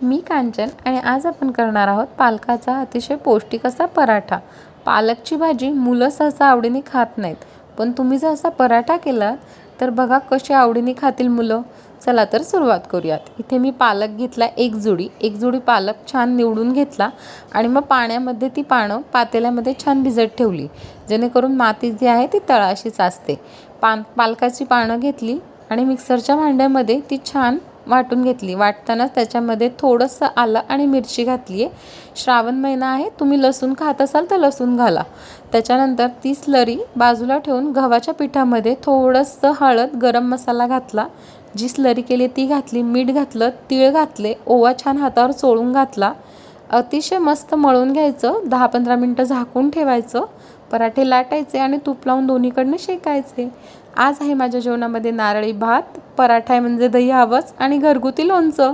मी कांचन आणि आज आपण करणार आहोत पालकाचा अतिशय पौष्टिक असा पराठा। पालकची भाजी मुलं सहसा आवडीने खात नाहीत, पण तुम्ही जर असा पराठा केला तर बघा कशी आवडीने खातील मुलं। चला तर सुरुवात करूयात। इथे मी पालक घेतला एक जुडी पालक छान निवडून घेतला आणि मग पाण्यामध्ये ती पानं पातेल्यामध्ये छान भिजत ठेवली, जेणेकरून माती जी आहे ती तळाशीच असते। पालकाची पानं घेतली आणि मिक्सरच्या भांड्यामध्ये ती छान वाटून घेतली। वाटतानाच त्याच्यामध्ये थोडंसं आलं आणि मिरची घातली आहे। श्रावण महिना आहे, तुम्ही लसूण खात असाल तर लसूण घाला। त्याच्यानंतर ती स्लरी बाजूला ठेवून गव्हाच्या पिठामध्ये थोडंसं हळद, गरम मसाला घातला, जी स्लरी केली ती घातली, मीठ घातलं, तीळ घातले, ओवा छान हातावर चोळून घातला। अतिशय मस्त मळून घ्यायचं, 10-15 मिनिटं झाकून ठेवायचं। पराठे लाटायचे आणि तूप लावून दोन्हीकडनं शेकायचे। आज आहे माझ्या जेवणामध्ये नारळी भात, पराठा म्हणजे दही हवस आणि घरगुती लोणचं।